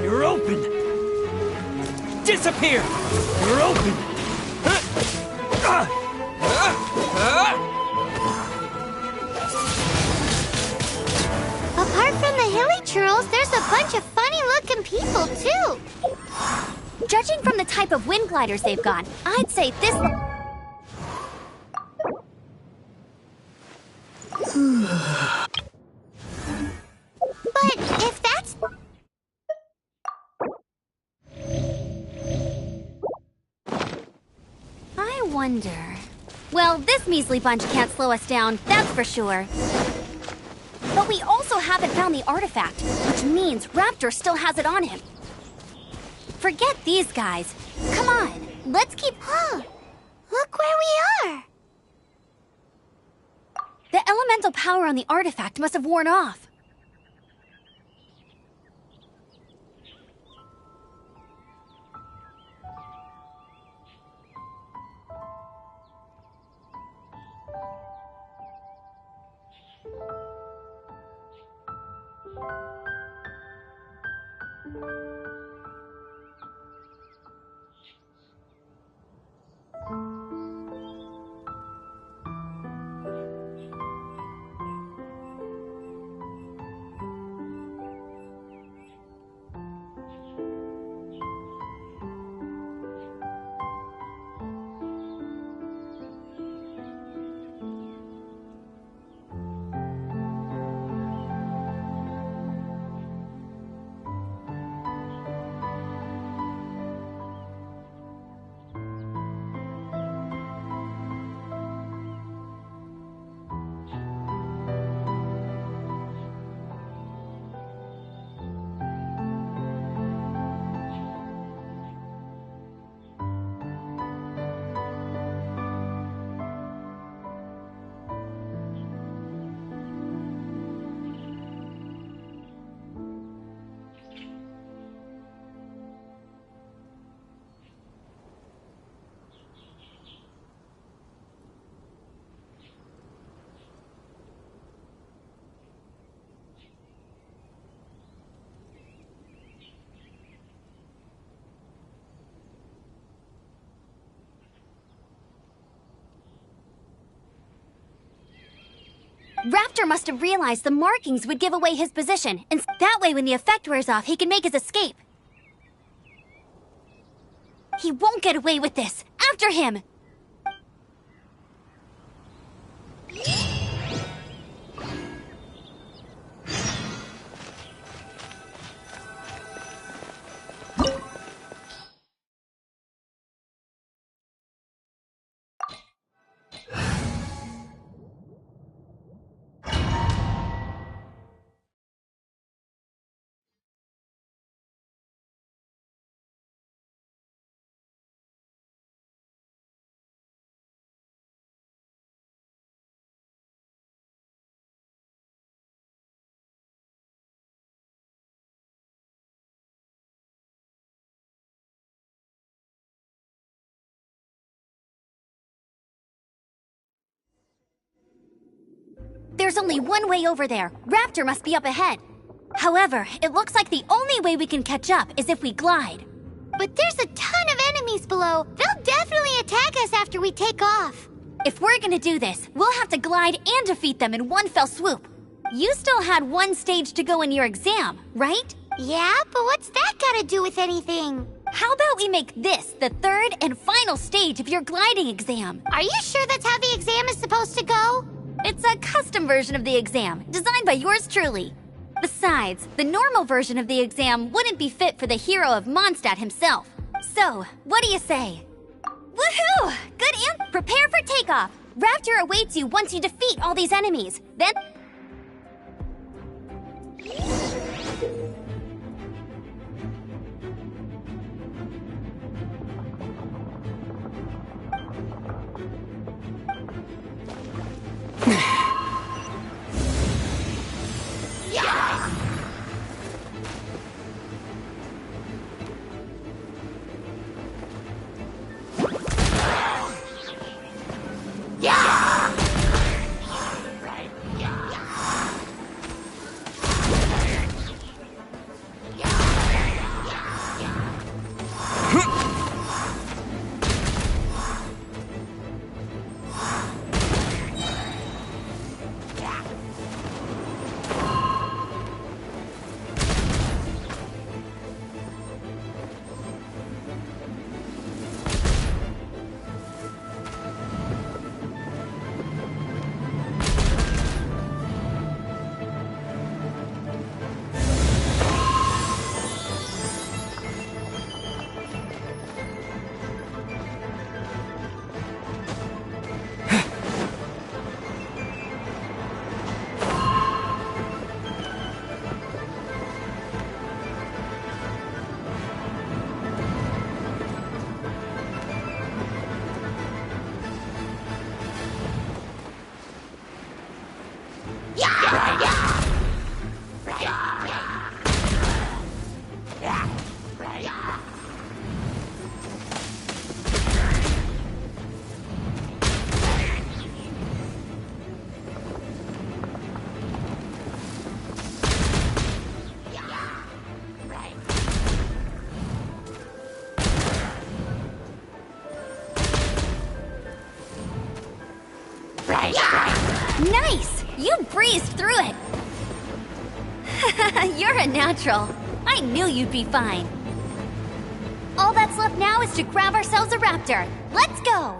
You're open! Disappear! You're open! Apart from the hilly churls, there's a bunch of funny-looking people, too. Judging from the type of wind gliders they've got, I'd say this... But if that's... I wonder... Well, this measly bunch can't slow us down, that's for sure. But we also haven't found the artifact, which means Raptor still has it on him. Forget these guys. Come on, let's keep... Look where we are. The elemental power on the artifact must have worn off. Raptor must have realized the markings would give away his position, and that way when the effect wears off, he can make his escape. He won't get away with this! After him! There's only one way over there. Raptor must be up ahead. However, it looks like the only way we can catch up is if we glide. But there's a ton of enemies below. They'll definitely attack us after we take off. If we're gonna do this, we'll have to glide and defeat them in one fell swoop. You still had one stage to go in your exam, right? Yeah, but what's that gotta do with anything? How about we make this the third and final stage of your gliding exam? Are you sure that's how the exam is supposed to go? It's a custom version of the exam, designed by yours truly. Besides, the normal version of the exam wouldn't be fit for the hero of Mondstadt himself. So, what do you say? Woohoo! Good Prepare for takeoff! Raptor awaits you once you defeat all these enemies. Then... Nice! You breezed through it! You're a natural. I knew you'd be fine. All that's left now is to grab ourselves a raptor. Let's go!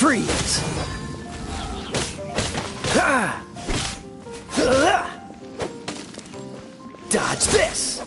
Freeze! Dodge this!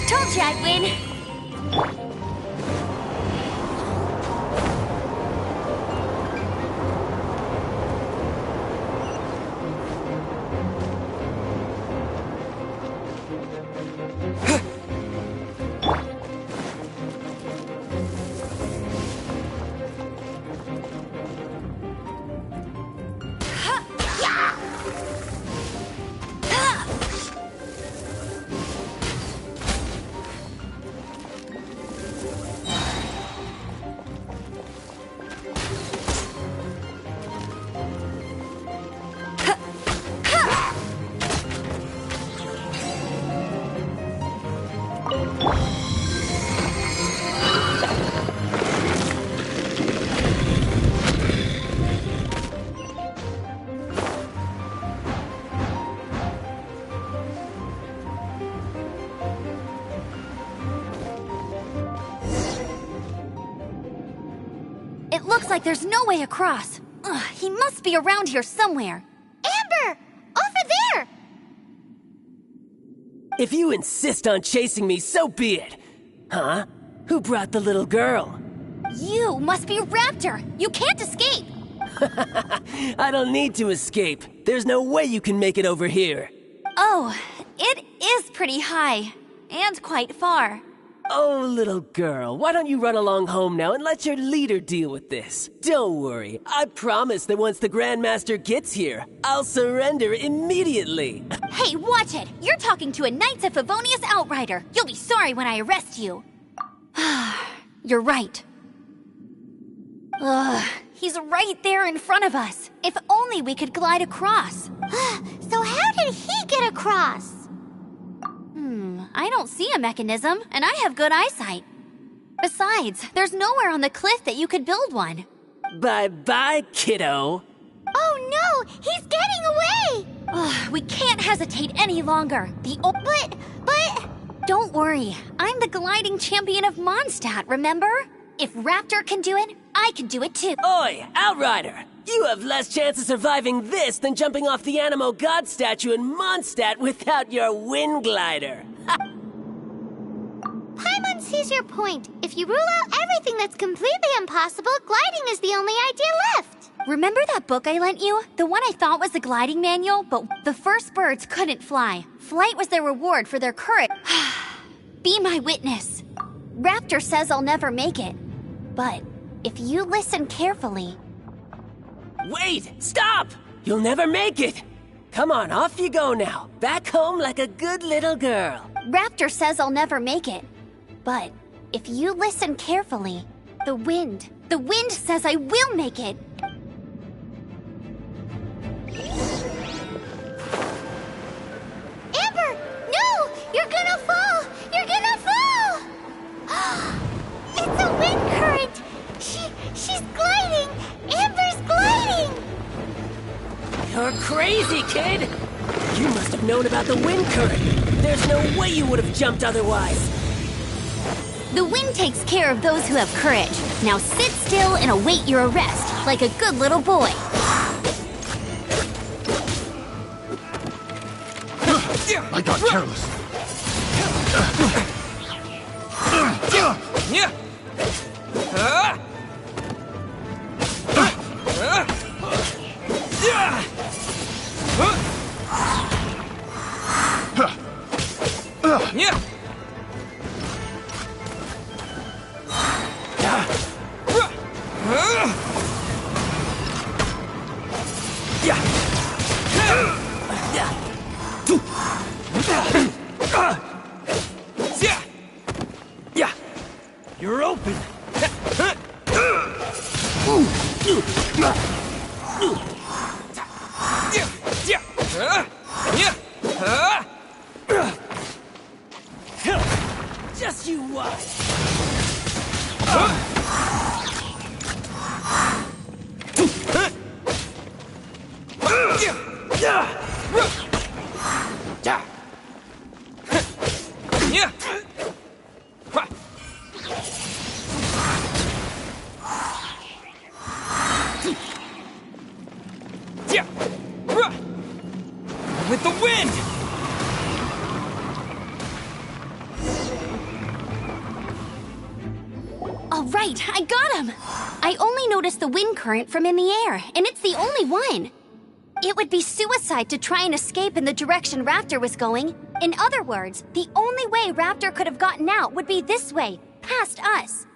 Told you I'd win. It looks like there's no way across. Ugh, he must be around here somewhere. Amber! Over there! If you insist on chasing me, so be it. Huh? Who brought the little girl? You must be Raptor. You can't escape. I don't need to escape. There's no way you can make it over here. Oh, it is pretty high. And quite far. Oh, little girl, why don't you run along home now and let your leader deal with this? Don't worry, I promise that once the Grandmaster gets here, I'll surrender immediately. Hey, watch it! You're talking to a Knights of Favonius outrider. You'll be sorry when I arrest you. You're right. Ugh, he's right there in front of us. If only we could glide across. So how did he get across? I don't see a mechanism, and I have good eyesight. Besides, there's nowhere on the cliff that you could build one. Bye-bye, kiddo. Oh no! He's getting away! Ugh, we can't hesitate any longer. But... Don't worry, I'm the gliding champion of Mondstadt, remember? If Raptor can do it, I can do it too. Oi, Outrider! You have less chance of surviving this than jumping off the Animo God statue in Mondstadt without your wind glider. Paimon sees your point. If you rule out everything that's completely impossible, gliding is the only idea left. Remember that book I lent you? The one I thought was the gliding manual, but the first birds couldn't fly. Flight was their reward for their courage. Be my witness. Raptor says I'll never make it. But if you listen carefully... Wait! Stop! You'll never make it! Come on, off you go now. Back home like a good little girl. Raptor says I'll never make it. But if you listen carefully, the wind says I will make it. Amber! No! You're gonna fall! You're gonna fall! It's a wind current! She's gliding! Amber's gliding! You're crazy, kid! You must have known about the wind current. There's no way you would have jumped otherwise. The wind takes care of those who have courage. Now sit still and await your arrest, like a good little boy. I got careless. You're open. Just you watch. With the wind! All right, I got him! I only noticed the wind current from in the air, and it's the only one. It would be suicide to try and escape in the direction Raptor was going. In other words, the only way Raptor could have gotten out would be this way, past us.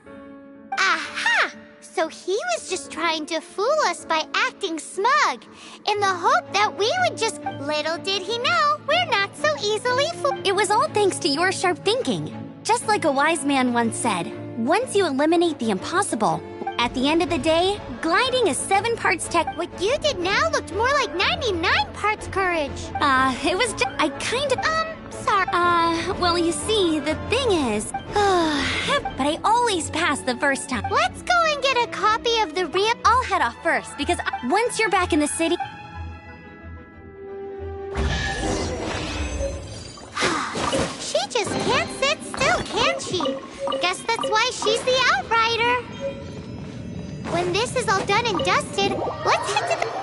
Aha! So he was just trying to fool us by acting smug, in the hope that we would just... Little did he know, we're not so easily fooled. It was all thanks to your sharp thinking. Just like a wise man once said, once you eliminate the impossible, at the end of the day, gliding is 7 parts tech. What you did now looked more like 99 parts courage. It was just... I kind of... sorry. Well, you see, the thing is... but I always pass the first time. Let's go and get a copy of the real... I'll head off first, because once you're back in the city... She just can't sit still, can she? Guess that's why she's the outrider. When this is all done and dusted, let's head to the...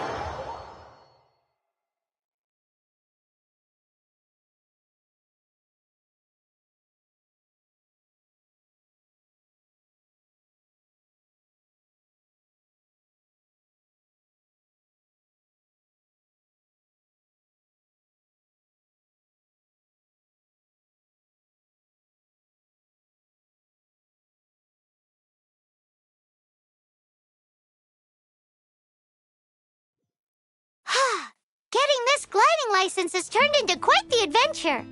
Getting this gliding license has turned into quite the adventure.